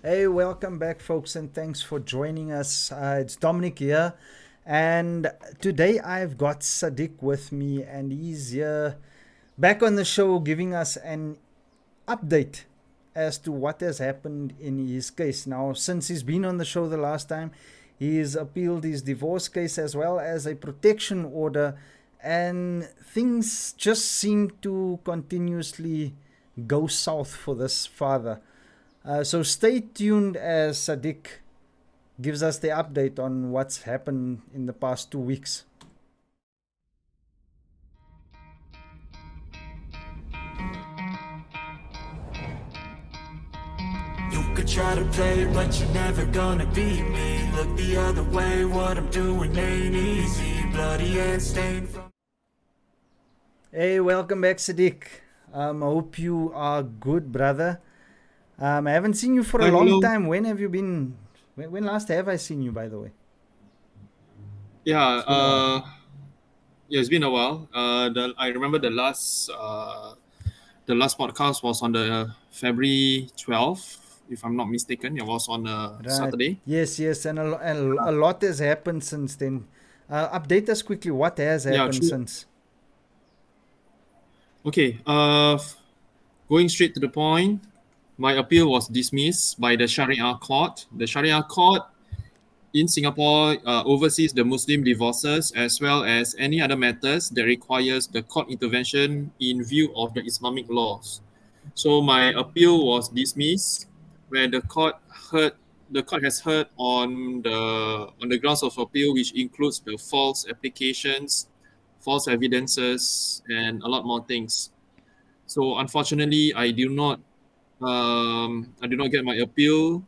Hey, welcome back, folks, and thanks for joining us. It's Dominic here, and today I've got Saddiq with me, and he's here back on the show giving us an update as to what has happened in his case. Now, since he's been on the show the last time, he's appealed his divorce case as well as a protection order, and things just seem to continuously go south for this father. So stay tuned as Saddiq gives us the update on what's happened in the past 2 weeks. You could try to play, but you're never gonna beat me. Look the other way, what I'm doing ain't easy. Bloody and stained from. Hey, welcome back, Saddiq. I hope you are good, brother. I haven't seen you for a Hi, long hello. time. When have you been? When last have I seen you, by the way? Yeah, It's been a while. yeah, it's been a while. I remember the last podcast was on the February 12th, if I'm not mistaken. It was on a Right. Saturday. Yes, yes. And a lot has happened since then. Update us quickly. What has Yeah, happened true. since? Okay. Going straight to the point, my appeal was dismissed by the Sharia court. The Sharia court in Singapore oversees the Muslim divorces as well as any other matters that requires the court intervention in view of the Islamic laws. So my appeal was dismissed, where the court has heard on the grounds of appeal, which includes the false applications, false evidences, and a lot more things. So unfortunately, I did not get my appeal,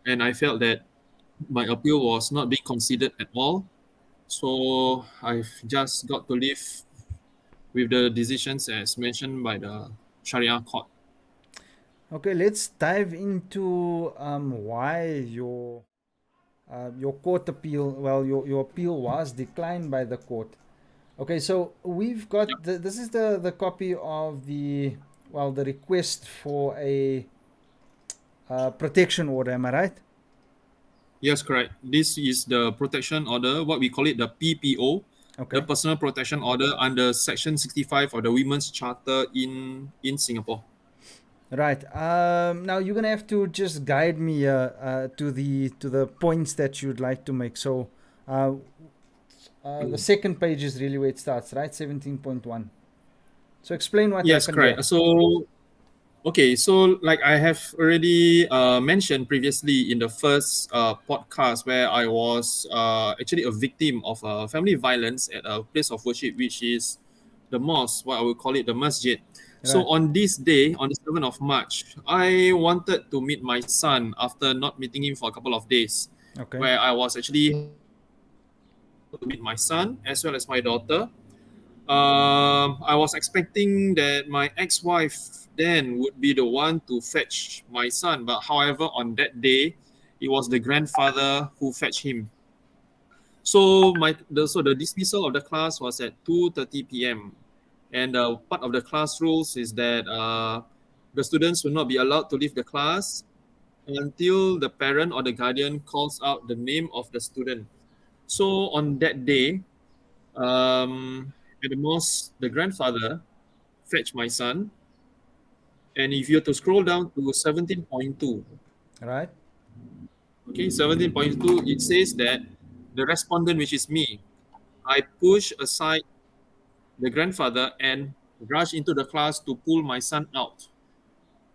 and I felt that my appeal was not being considered at all. So I've just got to live with the decisions as mentioned by the Sharia court. Okay, let's dive into why your court appeal, well, your appeal was declined by the court. Okay, so we've got this is the copy of the request for a protection order. Am I right? Yes, correct. This is the protection order, what we call it the PPO, the Okay, personal protection order under Section 65 of the Women's Charter in Singapore. right. Now you're gonna have to just guide me to the points that you'd like to make. So, uh, the second page is really where it starts, right? 17.1. So explain what Yes, happened here. correct. So okay, so like I have already mentioned previously in the first podcast where I was actually a victim of family violence at a place of worship, which is the mosque, what I would call it the masjid. So Right. on this day, on the 7th of March, I wanted to meet my son after not meeting him for a couple of days, Okay. where I was actually to meet my son as well as my daughter. I was expecting that my ex-wife then would be the one to fetch my son, but however, on that day, it was the grandfather who fetched him. So the dismissal of the class was at 2:30 p.m. And part of the class rules is that the students will not be allowed to leave the class until the parent or the guardian calls out the name of the student. So on that day, um, at the most, the grandfather fetch my son. And if you were to scroll down to 17.2, Right. okay, 17.2, it says that the respondent, which is me, I push aside the grandfather and rush into the class to pull my son out.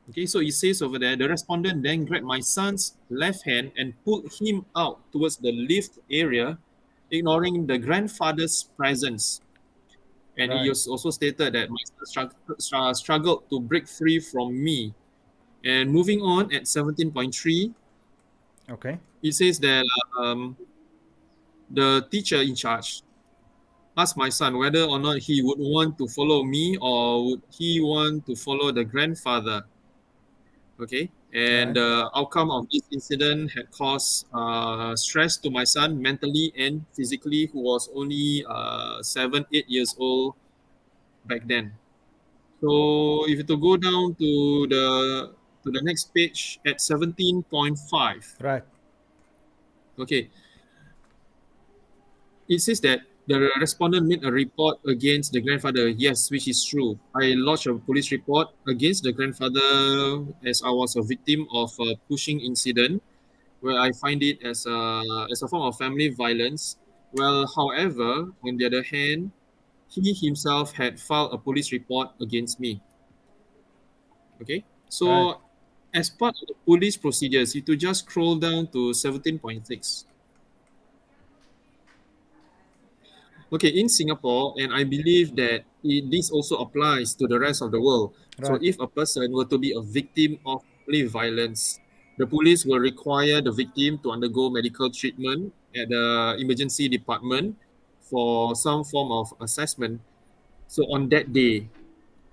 Okay, so it says over there, the respondent then grabbed my son's left hand and pulled him out towards the lift area, ignoring the grandfather's presence. And he Right. also stated that my son struggled to break free from me. And moving on at 17.3, Okay. it says that the teacher in charge asked my son whether or not he would want to follow me or would he want to follow the grandfather. Okay. And Right. the outcome of this incident had caused stress to my son mentally and physically, who was only 7, 8 years old back then. So if you to go down to the to the next page at 17.5. Right. Okay. It says that the respondent made a report against the grandfather. Yes, which is true. I lodged a police report against the grandfather as I was a victim of a pushing incident where I find it as a form of family violence. Well, however, on the other hand, he himself had filed a police report against me. Okay, Right. so as part of the police procedures, it will just scroll down to 17.6. Okay, in Singapore, and I believe that this also applies to the rest of the world. So, Right. if a person were to be a victim of family violence, the police will require the victim to undergo medical treatment at the emergency department for some form of assessment. So, on that day,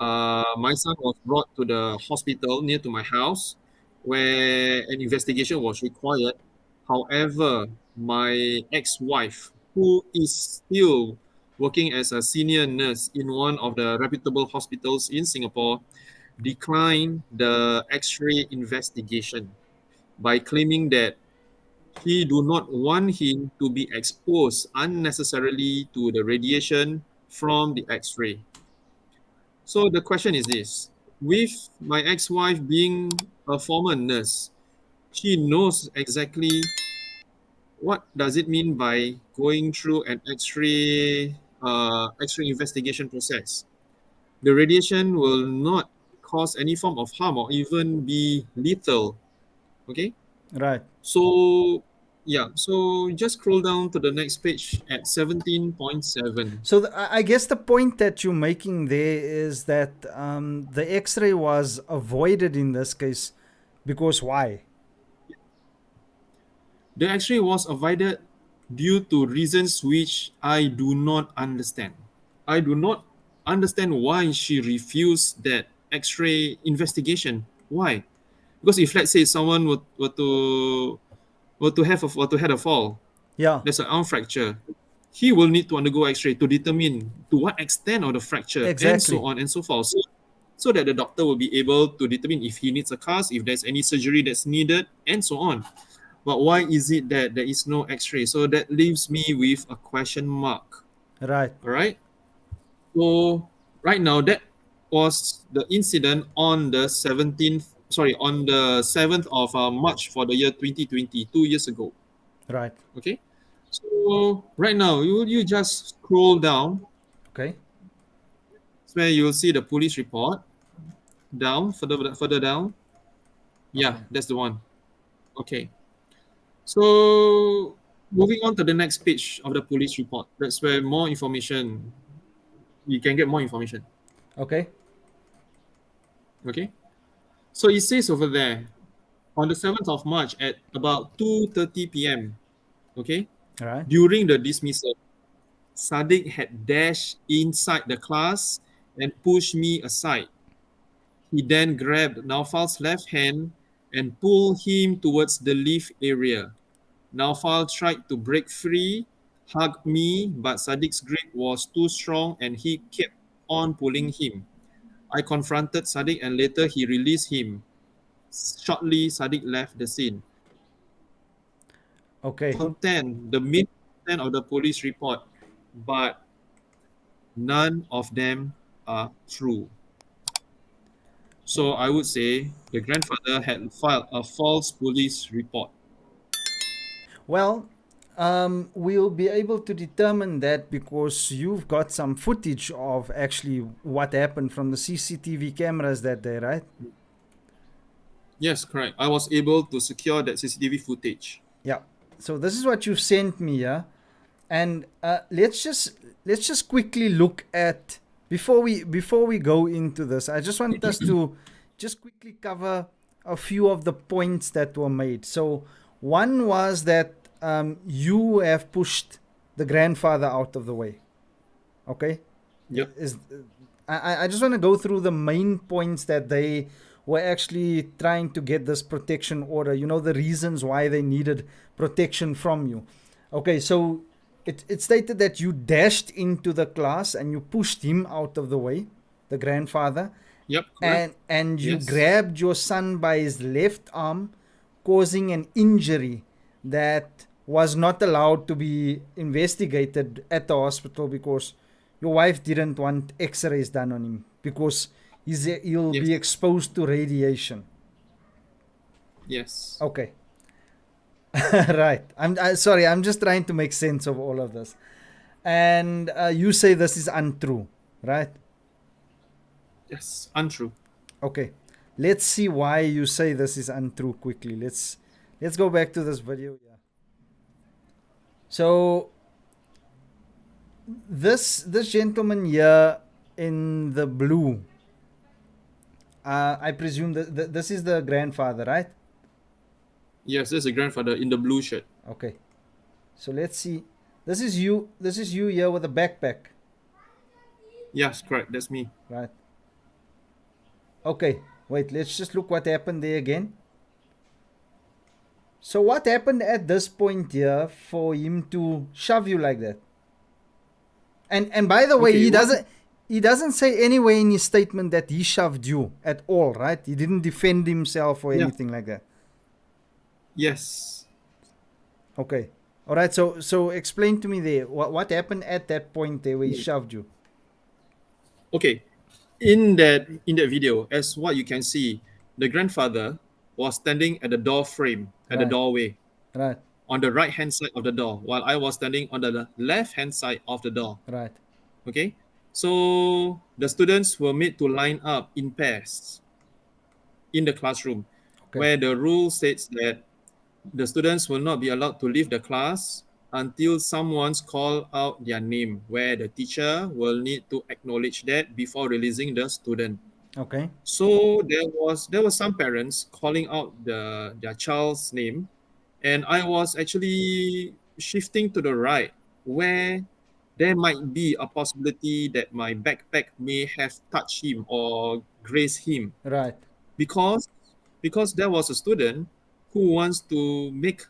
my son was brought to the hospital near to my house where an investigation was required. However, my ex-wife, who is still working as a senior nurse in one of the reputable hospitals in Singapore, declined the X-ray investigation by claiming that she do not want him to be exposed unnecessarily to the radiation from the X-ray. So the question is this: with my ex-wife being a former nurse, she knows exactly what does it mean by going through an X-ray investigation process. The radiation will not cause any form of harm or even be lethal. Okay, Right. so yeah, so just scroll down to the next page at 17.7. So I guess the point that you're making there is that the X-ray was avoided in this case because why? The X-ray was avoided due to reasons which I do not understand. I do not understand why she refused that X-ray investigation. Why? Because if let's say someone were to had a fall, Yeah. there's an arm fracture, he will need to undergo X-ray to determine to what extent of the fracture and so Exactly. on and so forth. So that the doctor will be able to determine if he needs a cast, if there's any surgery that's needed, and so on. But why is it that there is no X-ray? So that leaves me with a question mark. Right. All right. So right now that was the incident on the 17th. Sorry, on the 7th of March for the year 2020, 2 years ago. Right. Okay. So right now you just scroll down. Okay. It's where you will see the police report. Down further down. Yeah, Okay. that's the one. Okay. So moving on to the next page of the police report. That's where more information you can get more information. Okay. Okay. So it says over there on the 7th of March at about 2:30 p.m. Okay. All right. During the dismissal, Saddiq had dashed inside the class and pushed me aside. He then grabbed Naufal's left hand and pulled him towards the lift area. Naufal tried to break free, hugged me, but Saddiq's grip was too strong and he kept on pulling him. I confronted Saddiq and later he released him. Shortly, Saddiq left the scene. Okay. The main content of the police report, but none of them are true. So I would say the grandfather had filed a false police report. Well, we'll be able to determine that because you've got some footage of actually what happened from the CCTV cameras that day, right? Yes, correct. I was able to secure that CCTV footage. Yeah. So this is what you've sent me, yeah. And let's just quickly look at before we go into this. I just want us to just quickly cover a few of the points that were made. So one was that you have pushed the grandfather out of the way. Okay. Yep. I just want to go through the main points that they were actually trying to get this protection order. You know, the reasons why they needed protection from you. Okay, so it stated that you dashed into the class and you pushed him out of the way, the grandfather, Yep, correct. And you Yes. grabbed your son by his left arm, causing an injury that was not allowed to be investigated at the hospital because your wife didn't want x-rays done on him because he'll Yes. be exposed to radiation. Yes. Okay. Right. Sorry, I'm just trying to make sense of all of this. And you say this is untrue, right? Yes. Untrue. Okay. Let's see why you say this is untrue quickly. Let's go back to this video. Yeah. So this gentleman here in the blue, I presume that this is the grandfather, right? Yes, there's a grandfather in the blue shirt. Okay. So let's see. This is you. This is you here with a backpack, Yes, correct. That's me. right? Okay. Wait. Let's just look what happened there again. So what happened at this point here for him to shove you like that? And by the way, Okay, he doesn't say anywhere in his statement that he shoved you at all, right? He didn't defend himself or Yeah. anything like that. Yes. Okay. All right. So explain to me there what happened at that point there where he shoved you. Okay. In that video, as what you can see, the grandfather was standing at the door frame, at the Right. doorway, Right. on the right hand side of the door, while I was standing on the left hand side of the door. Right. Okay. So the students were made to line up in pairs in the classroom, Okay. where the rule states that the students will not be allowed to leave the class until someone's call out their name, where the teacher will need to acknowledge that before releasing the student. Okay. So there was some parents calling out their child's name, and I was actually shifting to the right, where there might be a possibility that my backpack may have touched him or grazed him, Right. because there was a student who wants to make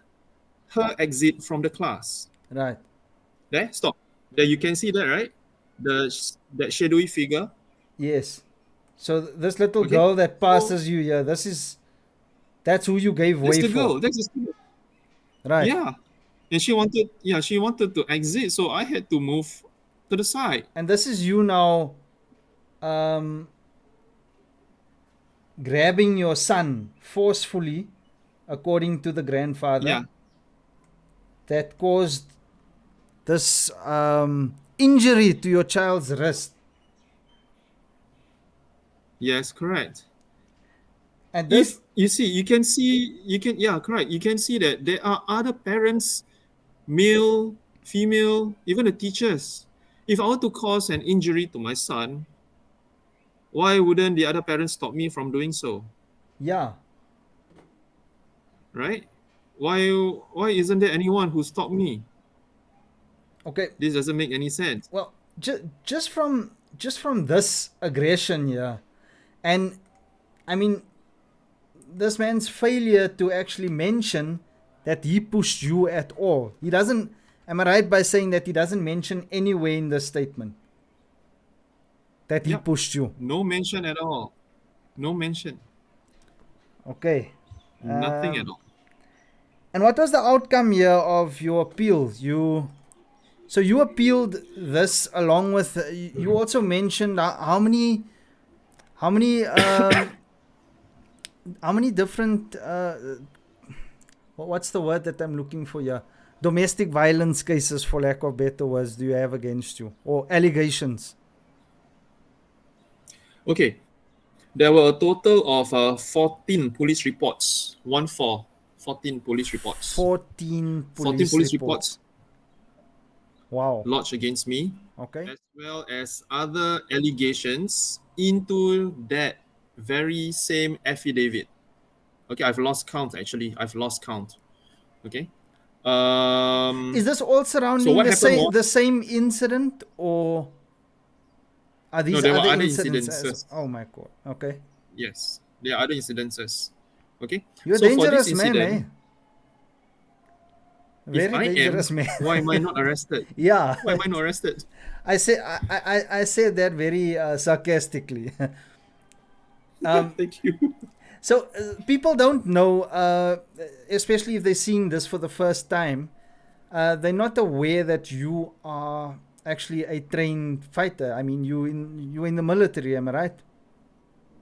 her exit from the class. Right. There, stop. There, you can see that, right? That shadowy figure. Yes. So this little Okay. girl that So passes you here, that's who you gave that's way the for. girl. That's the student. Right. Yeah. And she wanted to exit, so I had to move to the side. And this is you now um, grabbing your son forcefully, according to the grandfather, Yeah. that caused this injury to your child's wrist. Yes, correct. And this, If you can, yeah, correct. You can see that there are other parents, male, female, even the teachers. If I were to cause an injury to my son, why wouldn't the other parents stop me from doing so? yeah, Right? Why isn't there anyone who stopped me? okay. This doesn't make any sense. Well, just from this aggression here, and I mean, this man's failure to actually mention that he pushed you at all. He doesn't. Am I right by saying that he doesn't mention anywhere in the statement that he Yep. pushed you? No mention at all. No mention. Okay. Nothing at all. And what was the outcome here of your appeal? So you appealed this along with you also mentioned how many how many different what's the word that I'm looking for here? Domestic violence cases, for lack of better words, do you have against you, or allegations? Okay. There were a total of 14 police reports. 14 police reports. 14 14 police police reports. reports Wow. lodged against me, Okay. as well as other allegations into that very same affidavit. Okay, I've lost count actually. I've lost count. Okay. Is this all surrounding what happened the same incident, or are these there were other other incidents? incidences. Oh my god. Okay. Yes, there are other incidences. Okay. You're a So for dangerous this man, eh? incident, Very if I am, dangerous man. why am I not arrested? Yeah. Why am I not arrested? I say that very sarcastically. Thank you. So people don't know, especially if they're seeing this for the first time, they're not aware that you are actually a trained fighter. I mean, you in the military, am I right?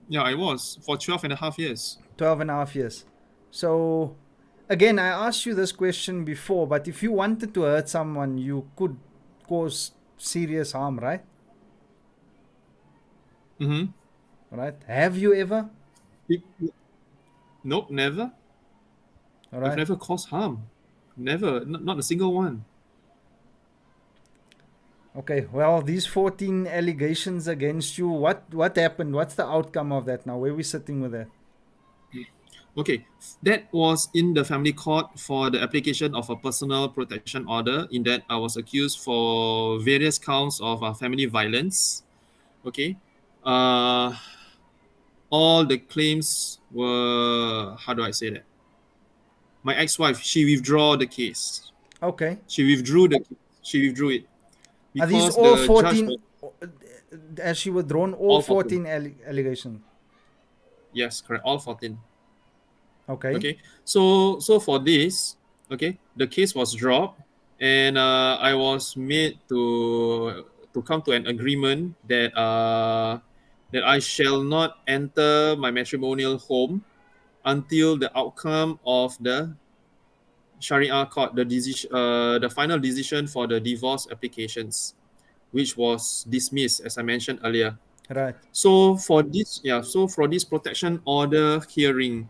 Yeah, I was for 12 and a half years. 12 and a half years. So, again, I asked you this question before, but if you wanted to hurt someone, you could cause serious harm, right? Mm-hmm. Right? Have you ever? Nope, never. All I've right. never caused harm. Never. Not a single one. Okay. Well, these 14 allegations against you, what happened? What's the outcome of that now? Where are we sitting with that? Okay, that was in the family court for the application of a personal protection order. In that, I was accused for various counts of family violence. Okay, uh, all the claims were, how do I say that? My ex-wife, she withdrew the case. Okay. She withdrew the case. She withdrew it Are these because all the judge 14? was As she withdrawn all all 14. 14 allegations? Yes, correct, all 14. Okay. Okay, so for this, okay, the case was dropped, and I was made to come to an agreement that I shall not enter my matrimonial home until the outcome of the Sharia court, the final decision for the divorce applications, which was dismissed as I mentioned earlier. Right. So for this protection order hearing,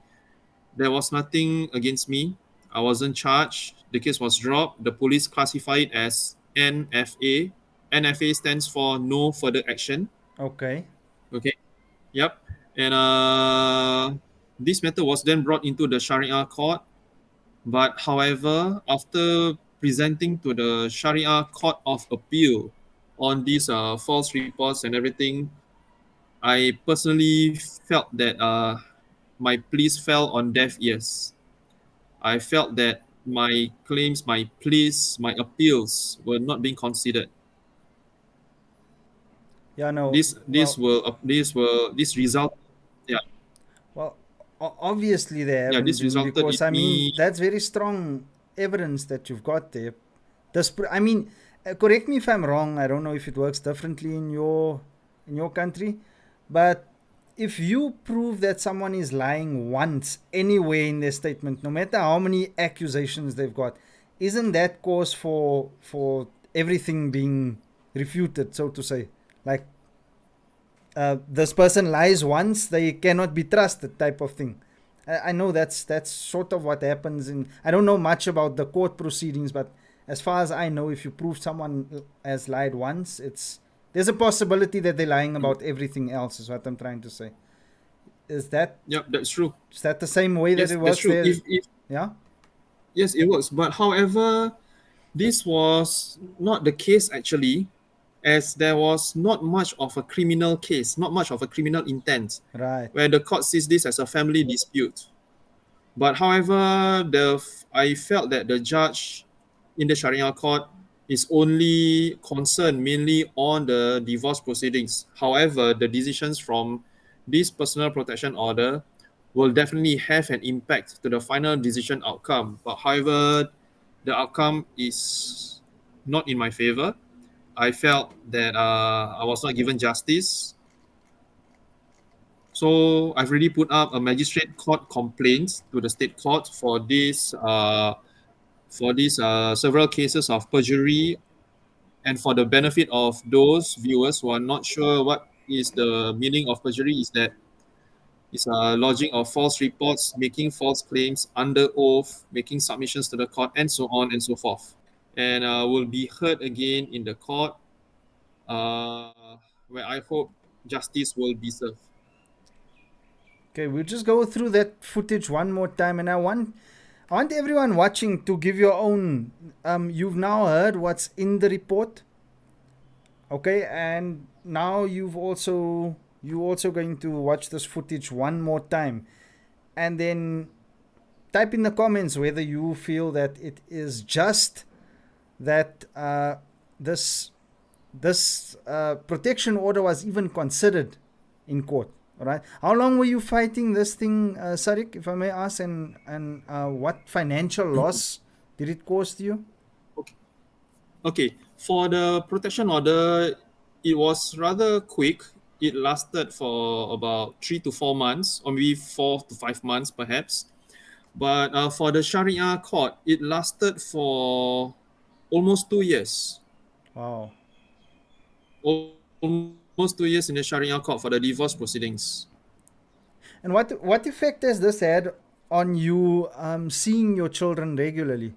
there was nothing against me. I wasn't charged. The case was dropped. The police classified it as NFA. NFA stands for no further action. Okay. Okay. Yep. And this matter was then brought into the Sharia court. But however, after presenting to the Sharia Court of Appeal on these false reports and everything, I personally felt that my pleas fell on deaf ears. I felt that my claims, my pleas, my appeals were not being considered. Yeah. No. This will this result yeah Well, obviously they yeah haven't this been, resulted in because I mean me. that's very strong evidence that you've got there. I mean, correct me if I'm wrong. I don't know if it works differently in your country, but if you prove that someone is lying once anywhere in their statement, no matter how many accusations they've got, isn't that cause for everything being refuted, so to say? Like, this person lies once, they cannot be trusted, type of thing. I know that's sort of what happens in. I don't know much about the court proceedings, but as far as I know, if you prove someone has lied once, there's a possibility that they're lying about everything else. Is what I'm trying to say. Is that Yeah, that's true. is that the same way that Yes, it that's works true. there? If Yeah. yes, it works. But however, this was not the case actually, as there was not much of a criminal case, not much of a criminal intent, Right. where the court sees this as a family dispute. But however, I felt that the judge in the Sharia court is only concerned mainly on the divorce proceedings. However, the decisions from this personal protection order will definitely have an impact to the final decision outcome. But however, the outcome is not in my favor. I felt that I was not given justice. So I've already put up a magistrate court complaint to the state court for these several cases of perjury. And for the benefit of those viewers who are not sure what is the meaning of perjury, is that it's a lodging of false reports, making false claims under oath, making submissions to the court, and so on and so forth. And will be heard again in the court, uh, where I hope justice will be served. Okay. We'll just go through that footage one more time, and I want everyone watching to give your own. You've now heard what's in the report. Okay, and now you also going to watch this footage one more time, and then type in the comments whether you feel that it is just that this protection order was even considered in court. All right. How long were you fighting this thing, Saddiq, if I may ask, and what financial loss did it cause to you? Okay. Okay. For the protection order, it was rather quick. It lasted for about 3 to 4 months, or maybe 4 to 5 months, perhaps. But for the Sharia court, it lasted for almost 2 years. Wow. Almost 2 years in the Sharia court for the divorce proceedings. And what effect has this had on you seeing your children regularly?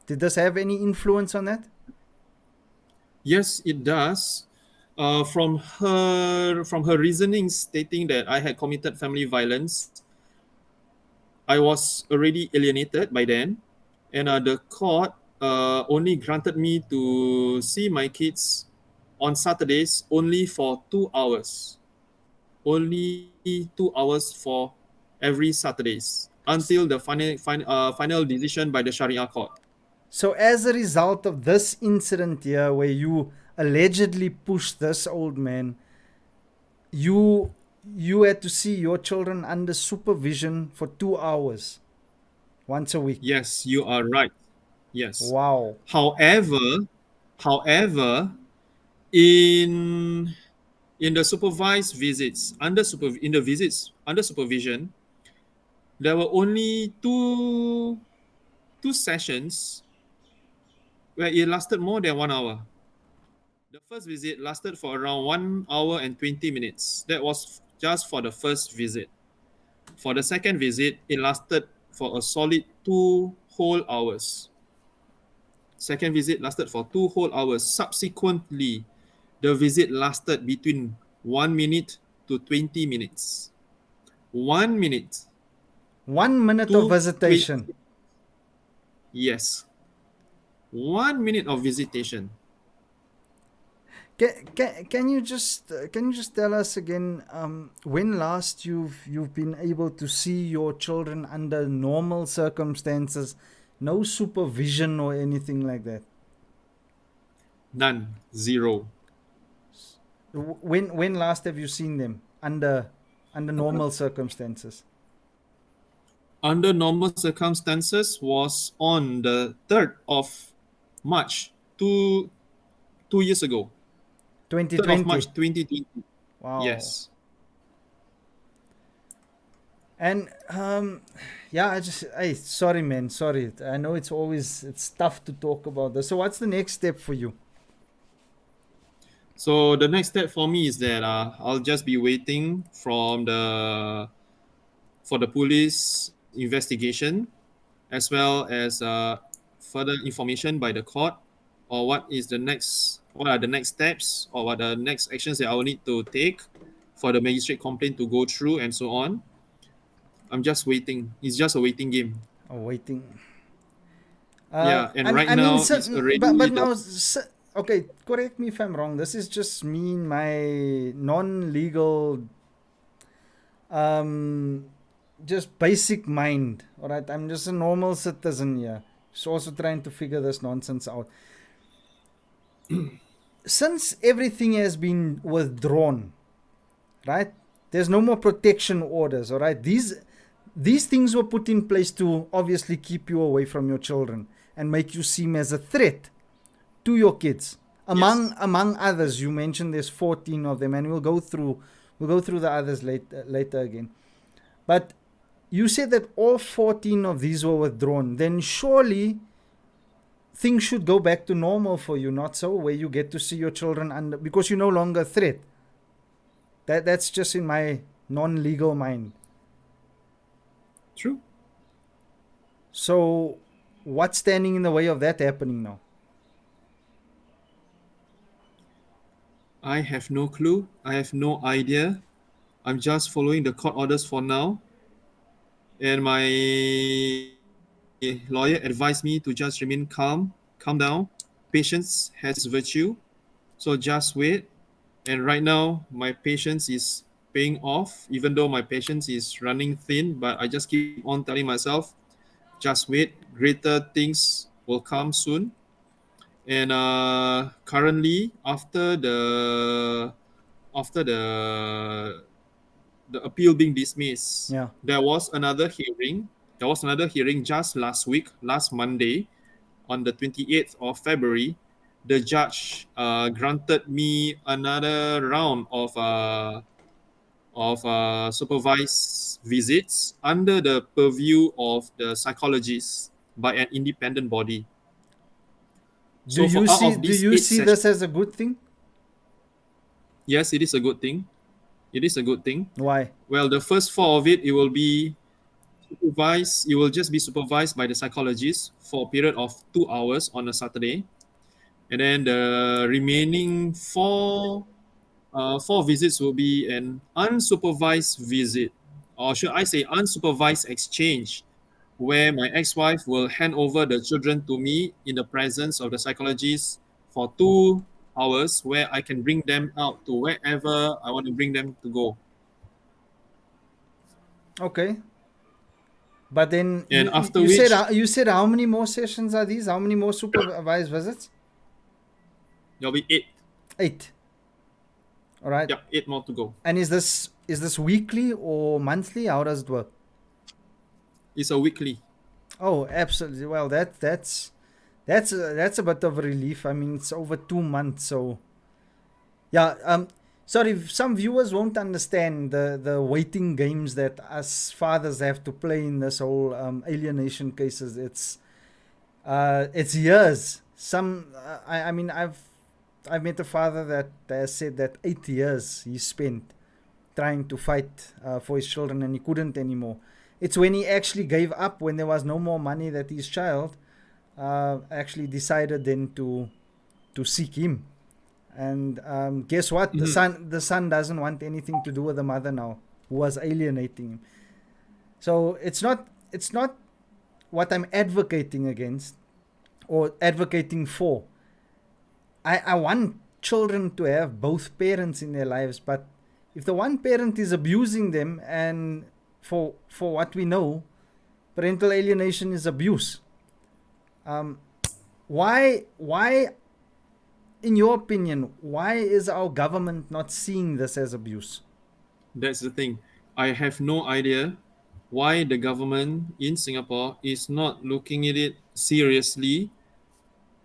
Did this have any influence on that? Yes, it does. From her reasoning stating that I had committed family violence, I was already alienated by then, and the court only granted me to see my kids on Saturdays only for 2 hours, only 2 hours for every Saturdays until the final decision by the Sharia court. So, as a result of this incident here, where you allegedly pushed this old man, you you had to see your children under supervision for 2 hours once a week. Yes, you are right. Yes. Wow. However, in in the supervised visits in the visits under supervision, there were only two sessions where it lasted more than 1 hour. The first visit lasted for around 1 hour and 20 minutes. That was just for the first visit. For the second visit, it lasted for a solid 2 whole hours. Second visit lasted for 2 whole hours. Subsequently, the visit lasted between 1 minute to 20 minutes. 1 minute 1 minute of to 20. visitation. Yes. 1 minute of visitation. Can you just tell us again when last you've been able to see your children under normal circumstances, no supervision or anything like that? None. Zero. When last have you seen them under normal circumstances? Under normal circumstances was on the 3rd of March, 2 years ago. 3rd of 2020. March 2020. Wow. Yes. And yeah, sorry man, sorry. I know it's tough to talk about this. So what's the next step for you? So the next step for me is that I'll just be waiting for the police investigation, as well as further information by the court, or what are the next steps, or what are the next actions that I will need to take for the magistrate complaint to go through, and so on. I'm just waiting. It's just a waiting game. Oh, waiting. Yeah, and right I mean, now it's but already now, okay, correct me if I'm wrong. This is just me, my non-legal, just basic mind. All right, I'm just a normal citizen here. Just also trying to figure this nonsense out. Since everything has been withdrawn, right? There's no more protection orders. All right, these things were put in place to obviously keep you away from your children and make you seem as a threat to your kids. Among others, you mentioned there's 14 of them, and we'll go through the others later again. But you said that all 14 of these were withdrawn. Then surely things should go back to normal for you, not so, where you get to see your children because you're no longer a threat. That's just in my non-legal mind. True. So what's standing in the way of that happening now? I have no clue. I have no idea. I'm just following the court orders for now. And my lawyer advised me to just remain calm down. Patience has virtue. So just wait. And right now, my patience is paying off, even though my patience is running thin. But I just keep on telling myself, just wait. Greater things will come soon. And currently, after the the appeal being dismissed. Yeah. There was another hearing. There was another hearing just last week, last Monday, on the 28th of February. The judge granted me another round of supervised visits under the purview of the psychologist by an independent body. So for out of Do these you eight see sessions, this as a good thing? yes, it is a good thing. It is a good thing. Why? Well, the first four of it will be supervised. It will just be supervised by the psychologist for a period of 2 hours on a Saturday, and then the remaining four visits will be an unsupervised visit, or should I say, unsupervised exchange, where my ex-wife will hand over the children to me in the presence of the psychologist for 2 hours, where I can bring them out to wherever I want to bring them to go. Okay. But then And after which, you said how many more sessions are these? How many more supervised visits? there'll be eight. 8. All right. Yep, eight more to go. And is this weekly or monthly? How does it work? It's a weekly. Oh, absolutely. Well, that's a bit of a relief. I mean, it's over 2 months, so yeah. Sorry, some viewers won't understand the waiting games that us fathers have to play in this whole alienation cases. It's years. I mean, I've met a father that has said that 8 years he spent trying to fight for his children, and he couldn't anymore. It's when he actually gave up, when there was no more money, that his child actually decided then to seek him. And guess what? The son doesn't want anything to do with the mother now, who was alienating him. So it's not what I'm advocating against or advocating for. I want children to have both parents in their lives, but if the one parent is abusing them, and for what we know, parental alienation is abuse. Why, in your opinion, why is our government not seeing this as abuse? That's the thing. I have no idea why the government in Singapore is not looking at it seriously,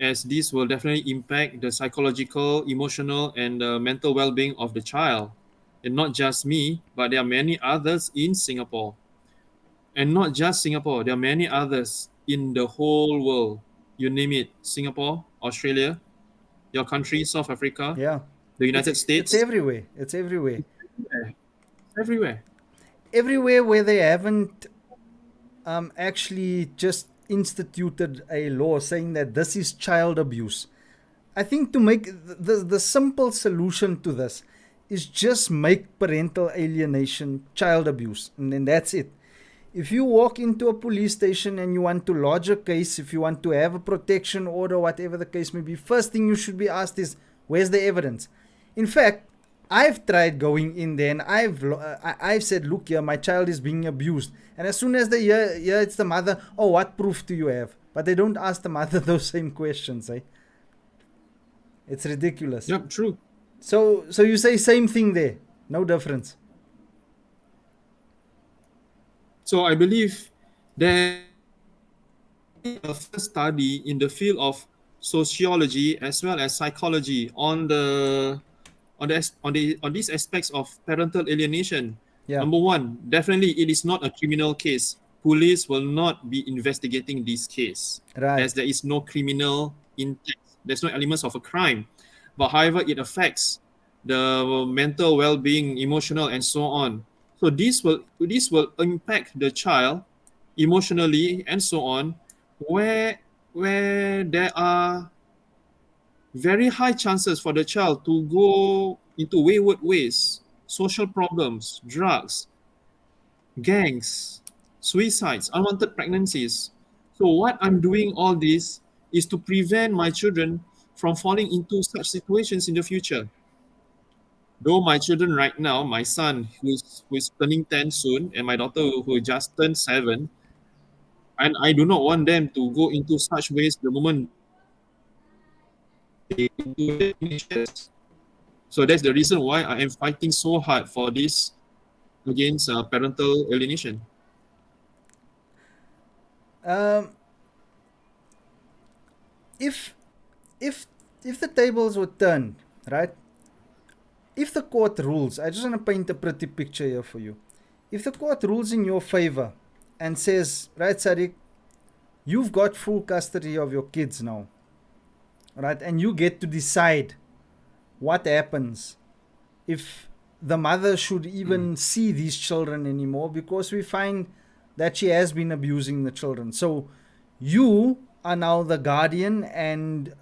as this will definitely impact the psychological, emotional, and mental well-being of the child. And not just me, but there are many others in Singapore. And not just Singapore, there are many others in the whole world. You name it, Singapore, Australia, your country, South Africa, Yeah, the United States. it's everywhere. It's everywhere. Everywhere. Everywhere where they haven't actually just instituted a law saying that this is child abuse. I think to make the simple solution to this is just make parental alienation child abuse, and then that's it. If you walk into a police station and you want to lodge a case, if you want to have a protection order, whatever the case may be, first thing you should be asked is, where's the evidence? In fact, I've tried going in there and I've said, look here, my child is being abused. And as soon as they hear it's the mother, oh, what proof do you have? But they don't ask the mother those same questions, eh? It's ridiculous. Yep, true. So you say same thing there, no difference. So I believe there is a first study in the field of sociology as well as psychology on these aspects of parental alienation. Yeah. Number one, definitely it is not a criminal case. Police will not be investigating this case, Right. as there is no criminal intent. There's no elements of a crime. But however, it affects the mental well-being, emotional, and so on. So this will impact the child emotionally and so on, where there are very high chances for the child to go into wayward ways, social problems, drugs, gangs, suicides, unwanted pregnancies. So what I'm doing all this is to prevent my children from falling into such situations in the future. Though my children right now, my son who is turning 10 soon, and my daughter who just turned 7, and I do not want them to go into such ways the moment they into the teenagers. So that's the reason why I am fighting so hard for this against parental alienation. Um, if if if the tables were turned, right? If the court rules, I just want to paint a pretty picture here for you. If the court rules in your favor and says, right, Saddiq, you've got full custody of your kids now, right, and you get to decide what happens if the mother should even see these children anymore, because we find that she has been abusing the children. So you are now the guardian and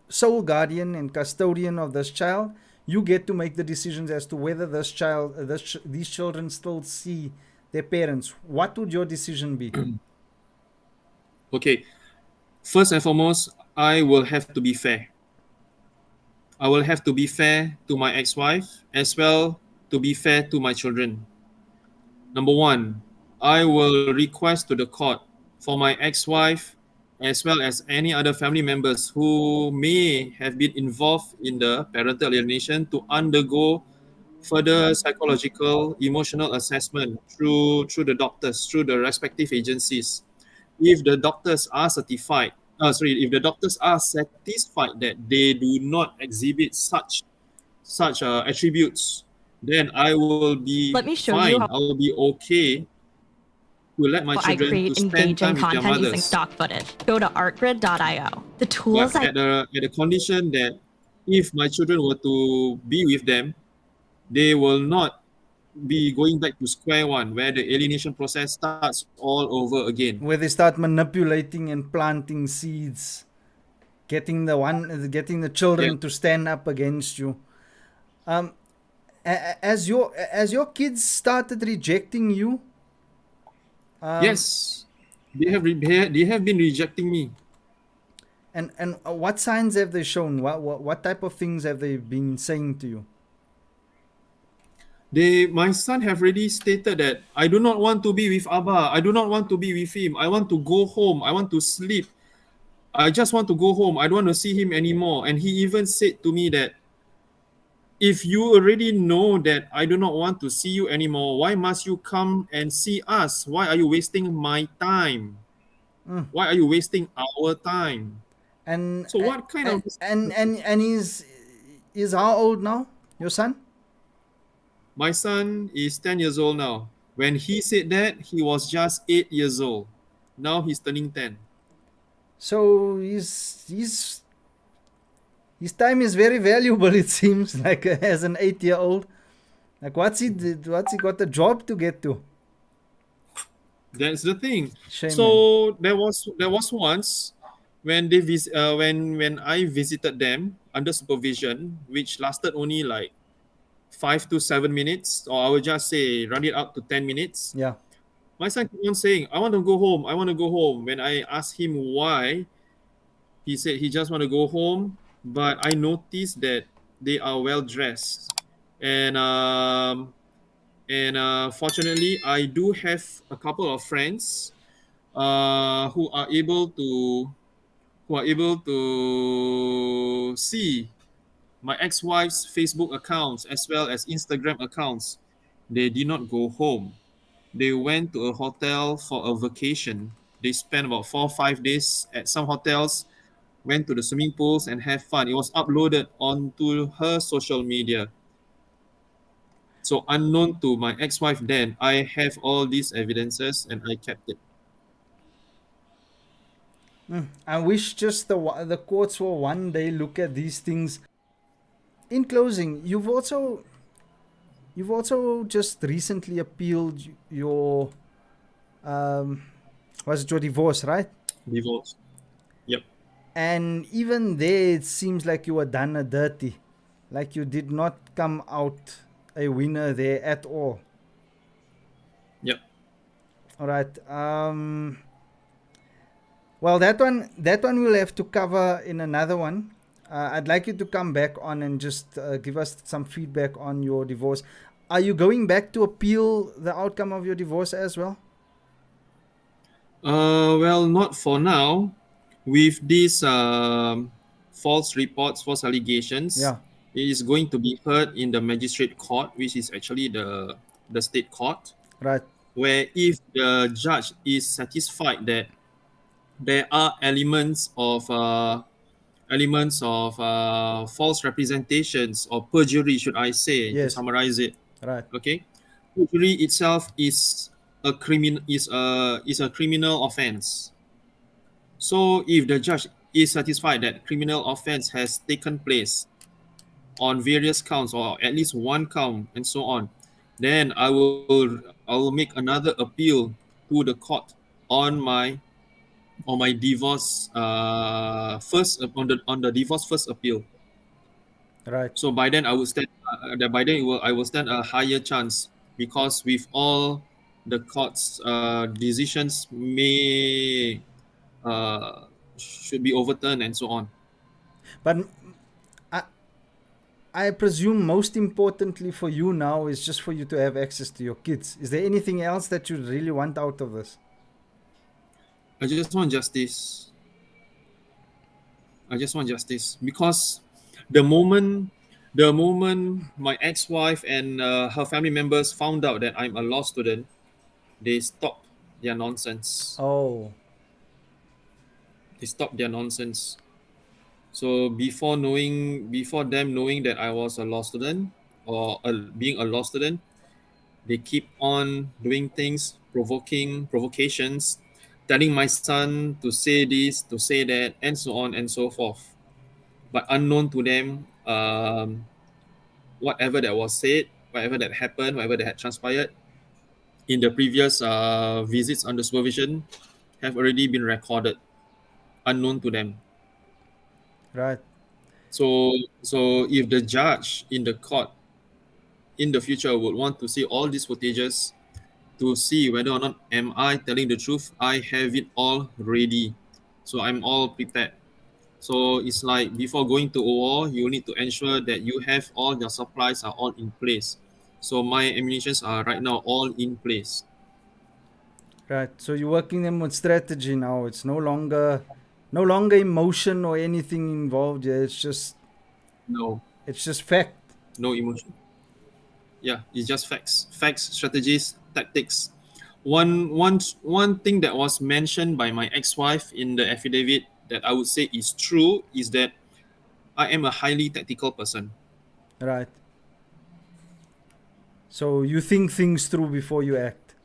sole guardian and custodian of this child. You get to make the decisions as to whether these children still see their parents. What would your decision be? Okay, first and foremost, I will have to be fair. I will have to be fair to my ex-wife as well to be fair to my children. Number one, I will request to the court for my ex-wife as well as any other family members who may have been involved in the parental alienation to undergo further psychological, emotional assessment through the doctors, through the respective agencies. If the doctors are if the doctors are satisfied that they do not exhibit such attributes, then I will be Let me show you fine. how I will be okay to let my I children to create spend time engaging with their content using mothers. stock footage. Go to artgrid.io. The tools But at the condition that if my children were to be with them, they will not be going back to square one where the alienation process starts all over again. Where they start manipulating and planting seeds, getting the children Yeah. to stand up against you. As your kids started rejecting you, Yes, they have been rejecting me. and what signs have they shown? What type of things have they been saying to you? My son have already stated that I do not want to be with Abba. I do not want to be with him. I want to go home. I want to sleep. I just want to go home. I don't want to see him anymore. And he even said to me that if you already know that I do not want to see you anymore, why must you come and see us? Why are you wasting my time? Why are you wasting our time? And So what kind of and he's how old now? Your son? My son is 10 years old now. When he said that, he was just 8 years old. Now he's turning 10. So his time is very valuable. It seems like as an 8-year-old. Like what's he got a job to get to? That's the thing. Shame, So there was once when when I visited them under supervision, which lasted only like 5 to 7 minutes, or I would just say run it up to 10 minutes. Yeah. My son kept on saying, I want to go home. I want to go home. When I asked him why, he said he just want to go home. But I noticed that they are well dressed. And fortunately, I do have a couple of friends who are able to see my ex-wife's Facebook accounts as well as Instagram accounts. They did not go home. They went to a hotel for a vacation. They spent about 4 or 5 days at some hotels, went to the swimming pools and have fun. It was uploaded onto her social media. So unknown to my ex-wife then, I have all these evidences and I kept it. I wish just the courts will one day look at these things. In closing, you've also just recently appealed your was it your divorce, right? Divorce. Yep. And even there, it seems like you were done a dirty, like you did not come out a winner there at all. Yep. All right. Well, that one we'll have to cover in another one. I'd like you to come back on and just give us some feedback on your divorce. Are you going back to appeal the outcome of your divorce as well? Well, not for now. With these false reports, false allegations, Yeah. it is going to be heard in the magistrate court, which is actually the the state court, Right. where if the judge is satisfied that there are elements of false representations or perjury, should I say, to Yes. summarize it. Right. Okay, perjury itself is a criminal offense. So if the judge is satisfied that criminal offense has taken place on various counts or at least one count and so on, then I will make another appeal to the court on my divorce first on the divorce first appeal. Right. So by then I will stand a higher chance, because with all the court's decisions may should be overturned and so on. But I, I presume most importantly for you now is just for you to have access to your kids. Is there anything else that you really want out of this? I just want justice. I just want justice, because the moment my ex-wife and her family members found out that I'm a law student, they stopped their nonsense. Oh, They stopped their nonsense. So before them knowing that I was a law student, or being a law student, they keep on doing things, provocations, telling my son to say this, to say that, and so on and so forth. But unknown to them, whatever that was said, whatever that happened, whatever that had transpired in the previous visits under supervision have already been recorded, unknown to them. right. So if the judge in the court in the future would want to see all these footages to see whether or not am I telling the truth, I have it all ready. So I'm all prepared. So it's like before going to a war, you need to ensure that you have all your supplies are all in place. So my ammunitions are right now all in place. Right. So you're working them with strategy now. It's no longer emotion or anything involved here. No, It's just fact. no emotion. Yeah, it's just facts, strategies, tactics. One thing that was mentioned by my ex-wife in the affidavit that I would say is true is that I am a highly tactical person. Right. So you think things through before you act.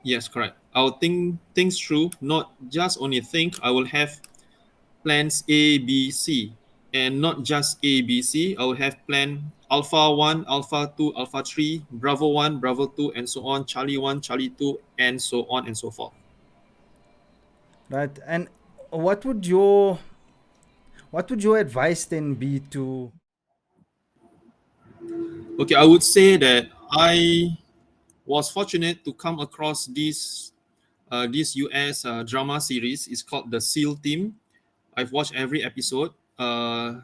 Yes, correct. I'll think things through, not just only think. I will have plans A, B, C, and not just A, B, C. I will have plan Alpha 1, Alpha 2, Alpha 3, Bravo 1, Bravo 2, and so on, Charlie 1, Charlie 2, and so on and so forth. Right. And what would your advice then be to? Okay, I would say that I was fortunate to come across this US drama series. It's called The SEAL Team. I've watched every episode. Every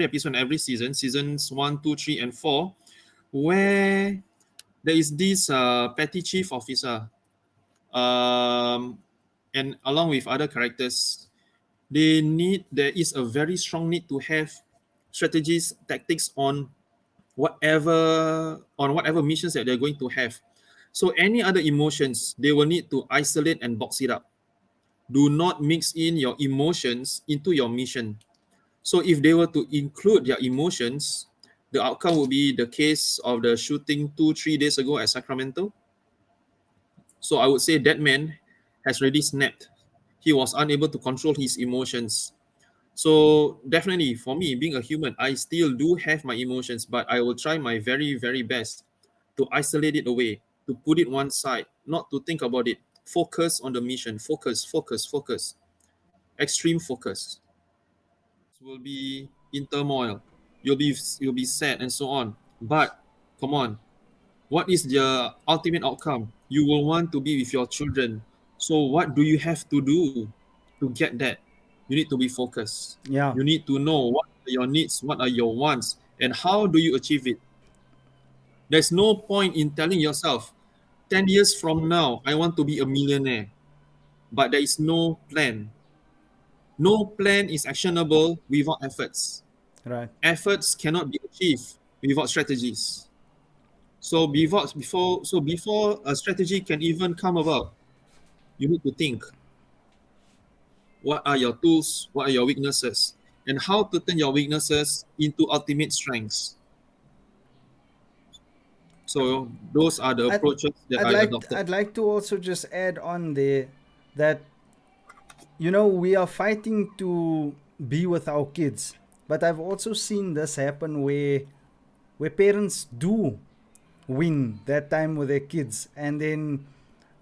episode, every seasons 1, 2, 3, and 4, where there is this petty chief officer, and along with other characters, there is a very strong need to have strategies, tactics on whatever missions that they're going to have. So any other emotions, they will need to isolate and box it up. Do not mix in your emotions into your mission. So if they were to include their emotions, the outcome would be the case of the shooting 2-3 days ago at Sacramento. So I would say that man has already snapped. He was unable to control his emotions. So definitely for me, being a human, I still do have my emotions, but I will try my very, very best to isolate it away, to put it one side, not to think about it. Focus on the mission. Focus, focus, focus. Extreme focus. Will be in turmoil. You'll be sad and so on. But come on, what is the ultimate outcome? You will want to be with your children. So what do you have to do to get that? You need to be focused. Yeah. You need to know what are your needs, what are your wants, and how do you achieve it. There's no point in telling yourself, 10 years from now, I want to be a millionaire. But there is no plan. No plan is actionable without efforts. Right. Efforts cannot be achieved without strategies. So before a strategy can even come about, you need to think, what are your tools, what are your weaknesses, and how to turn your weaknesses into ultimate strengths. So those are the I'd, approaches that I adopted. I'd like to also just add on there that, you know, we are fighting to be with our kids, but I've also seen this happen where parents do win that time with their kids, and then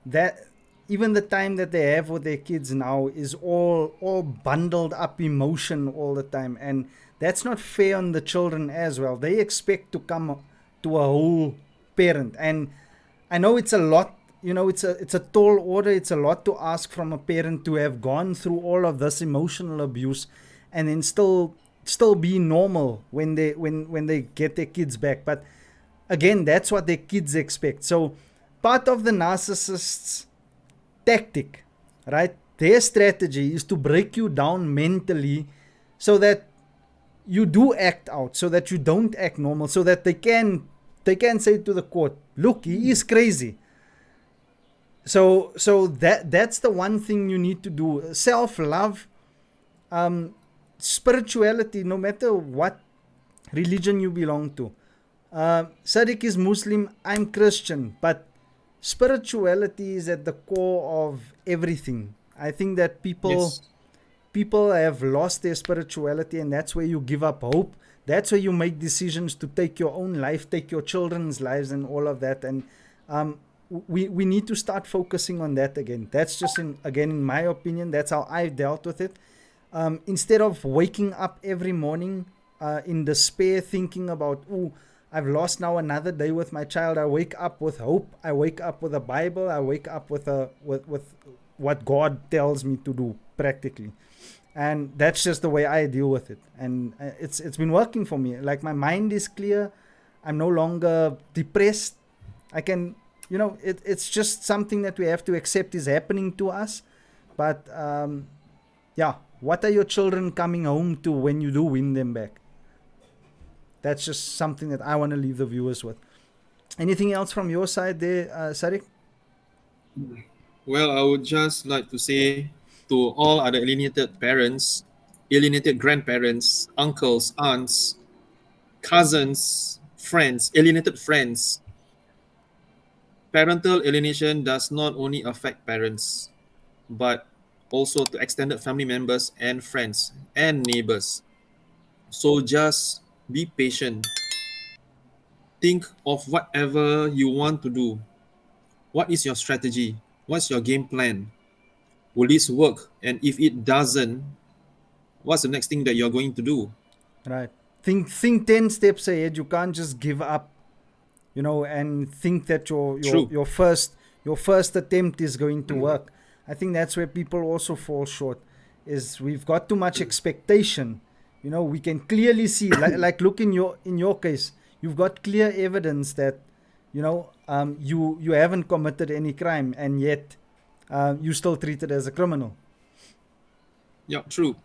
that even the time that they have with their kids now is all bundled up emotion all the time, and that's not fair on the children as well. They expect to come to a whole parent, and I know it's a lot. You know, it's a tall order. It's a lot to ask from a parent to have gone through all of this emotional abuse, and then still be normal when they get their kids back. But again, that's what their kids expect. So part of the narcissist's tactic, right? Their strategy is to break you down mentally so that you do act out, so that you don't act normal, so that they can say to the court, look, he is crazy. So that's the one thing you need to do. Self-love, spirituality, no matter what religion you belong to. Saddiq is Muslim, I'm Christian, but spirituality is at the core of everything. I think that people have lost their spirituality, and that's where you give up hope. That's where you make decisions to take your own life, take your children's lives, and all of that. And we need to start focusing on that again. That's just in my opinion, that's how I've dealt with it. Instead of waking up every morning in despair, thinking about, oh, I've lost now another day with my child, I wake up with hope. I wake up with a Bible. I wake up with what God tells me to do practically. And that's just the way I deal with it. And it's been working for me. Like, my mind is clear. I'm no longer depressed. I can, you know, it's just something that we have to accept is happening to us. But yeah, what are your children coming home to when you do win them back? That's just something that I want to leave the viewers with. Anything else from your side there, Saddiq? Well, I would just like to say to all other alienated parents, alienated grandparents, uncles, aunts, cousins, friends, alienated friends, parental alienation does not only affect parents, but also to extended family members and friends and neighbors. So just be patient. Think of whatever you want to do. What is your strategy? What's your game plan? Will this work? And if it doesn't, what's the next thing that you're going to do? Right. Think 10 steps ahead. You can't just give up, you know, and think that your first attempt is going to work. I think that's where people also fall short, is we've got too much expectation. You know, we can clearly see, like look in your case, you've got clear evidence that, you know, you haven't committed any crime, and yet you still treated as a criminal. Yeah, true.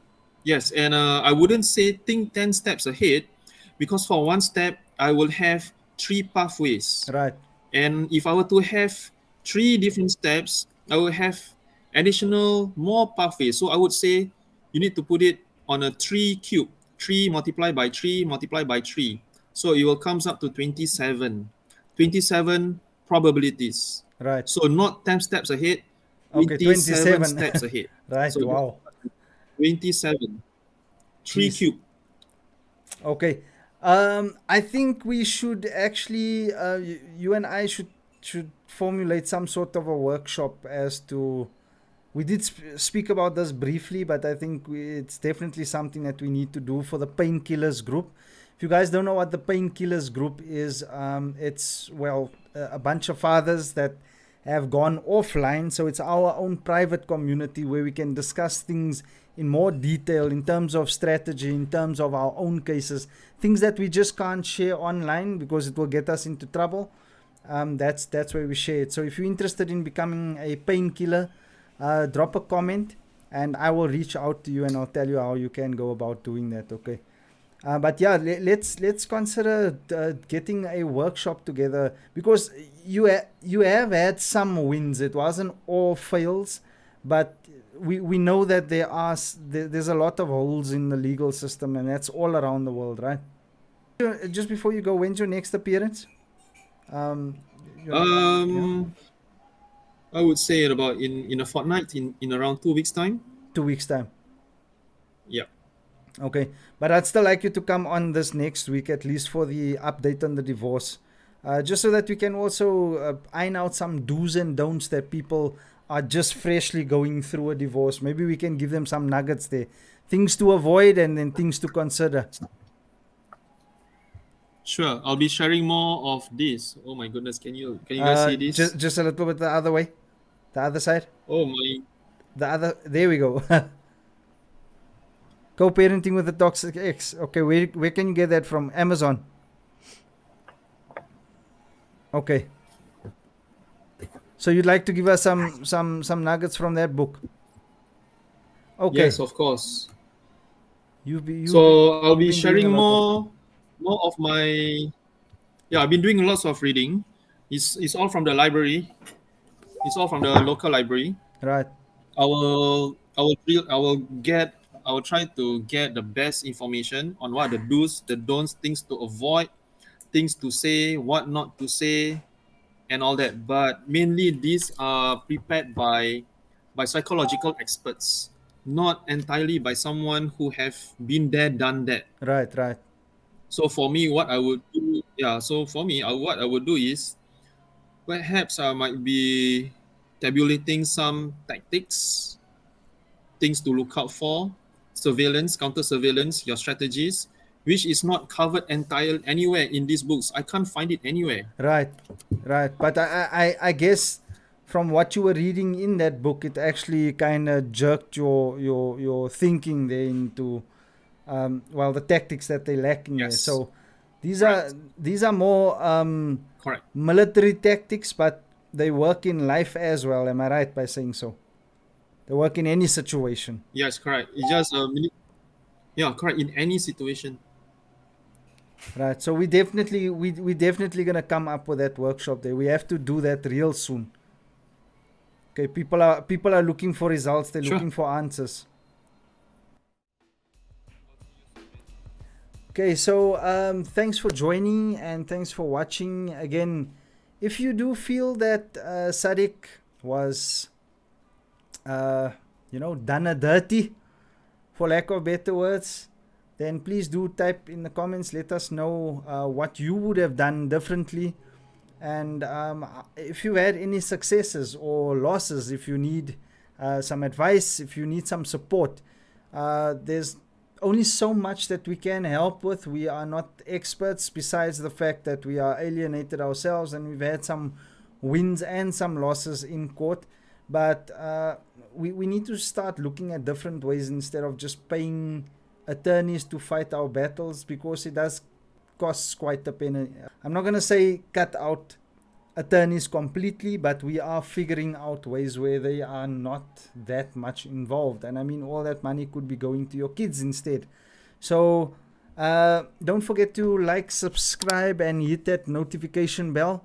Yes, and I wouldn't say think 10 steps ahead, because for one step, I will have 3 pathways. Right. And if I were to have 3 different steps, I will have more pathways. So I would say you need to put it on a 3 cube, 3 multiplied by 3 multiplied by 3. So it will comes up to 27. 27 probabilities. Right. So not 10 steps ahead, 27 steps ahead. Right, so wow. 27. 3 cube. Okay. I think we should actually, you and I should formulate some sort of a workshop as to, we did speak about this briefly, but I think it's definitely something that we need to do for the Painkillers group. If you guys don't know what the Painkillers group is, it's, well, a bunch of fathers that have gone offline. So it's our own private community where we can discuss things in more detail in terms of strategy, in terms of our own cases, things that we just can't share online because it will get us into trouble. That's where we share it. So if you're interested in becoming a painkiller, drop a comment and I will reach out to you and I'll tell you how you can go about doing that. Okay. But yeah, let's consider getting a workshop together, because you have had some wins. It wasn't all fails, but we know that there's a lot of holes in the legal system, and that's all around the world, right? Just before you go, when's your next appearance? I would say in a fortnight, in around 2 weeks time. 2 weeks time. Yeah. Okay, but I'd still like you to come on this next week, at least for the update on the divorce, just so that we can also iron out some do's and don'ts that people are just freshly going through a divorce. Maybe we can give them some nuggets there, things to avoid and then things to consider. Sure, I'll be sharing more of this. Oh my goodness, can you guys see this? Just a little bit the other way, the other side. Oh my. There we go. Co-parenting with a toxic ex. Okay, where can you get that from? Amazon. Okay. So you'd like to give us some nuggets from that book? Okay. Yes, of course. So I'll be sharing more of my. Yeah, I've been doing lots of reading. It's all from the library. It's all from the local library. Right. I will try to get the best information on what the do's, the don'ts, things to avoid, things to say, what not to say, and all that. But mainly these are prepared by psychological experts, not entirely by someone who have been there, done that. Right. So for me, what I would do, what I would do is, perhaps I might be tabulating some tactics, things to look out for, surveillance, counter surveillance, your strategies, which is not covered anywhere in these books. I can't find it anywhere. Right. But I guess from what you were reading in that book, it actually kind of jerked your thinking there into the tactics that they lack in there. So these are more correct military tactics, but they work in life as well. Am I right by saying so? They work in any situation. Yes, correct. It's just correct, in any situation. Right. So we definitely gonna come up with that workshop there. We have to do that real soon. Okay, people are looking for results. They're looking for answers. Okay, so thanks for joining and thanks for watching. Again, if you do feel that Saddiq was done a dirty, for lack of better words, then please do type in the comments. Let us know what you would have done differently, and if you had any successes or losses, if you need some advice, if you need some support. There's only so much that we can help with. We are not experts, besides the fact that we are alienated ourselves and we've had some wins and some losses in court. But we need to start looking at different ways instead of just paying attorneys to fight our battles, because it does cost quite a penny. I'm not going to say cut out attorneys completely, but we are figuring out ways where they are not that much involved. And I mean, all that money could be going to your kids instead. So don't forget to like, subscribe, and hit that notification bell.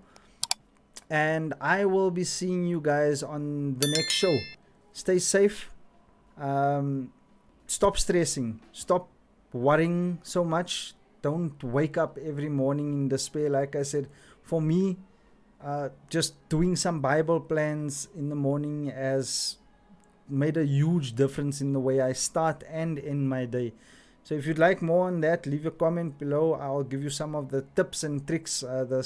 And I will be seeing you guys on the next show. Stay safe. Stop stressing. Stop worrying so much. Don't wake up every morning in despair. Like I said, for me, just doing some Bible plans in the morning has made a huge difference in the way I start and end my day. So if you'd like more on that, leave a comment below. I'll give you some of the tips and tricks, the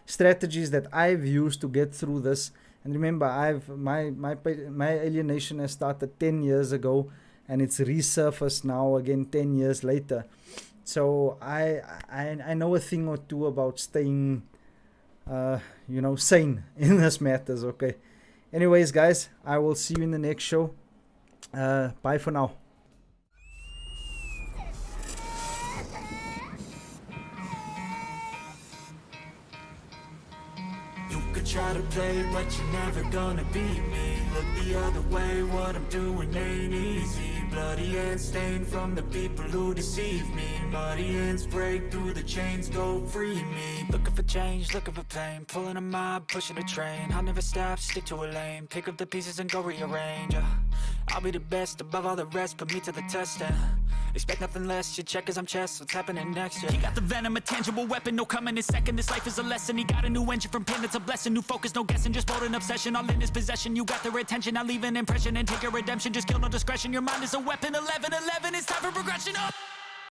strategies that I've used to get through this. And remember, my alienation has started 10 years ago, and it's resurfaced now again 10 years later. So I know a thing or two about staying sane in this matters. Okay, anyways guys, I will see you in the next show. Bye for now. You could try to play, but you're never gonna beat me. Look the other way, what I'm doing ain't easy. Bloody and stained from the people who deceive me. Muddy ends break through the chains, go free me. Looking for change, looking for pain, pulling a mob, pushing a train. I'll never stop, stick to a lane, pick up the pieces and go rearrange. I'll be the best above all the rest, put me to the test and expect nothing less. Your check as I'm chess, what's happening next? Yeah. He got the venom, a tangible weapon, no coming in second. This life is a lesson. He got a new engine from pain, that's a blessing. New focus, no guessing, just bold and obsession. All in his possession, you got their attention. I'll leave an impression and take your redemption. Just kill no discretion. Your mind is a weapon. 11-11, it's time for progression. Oh!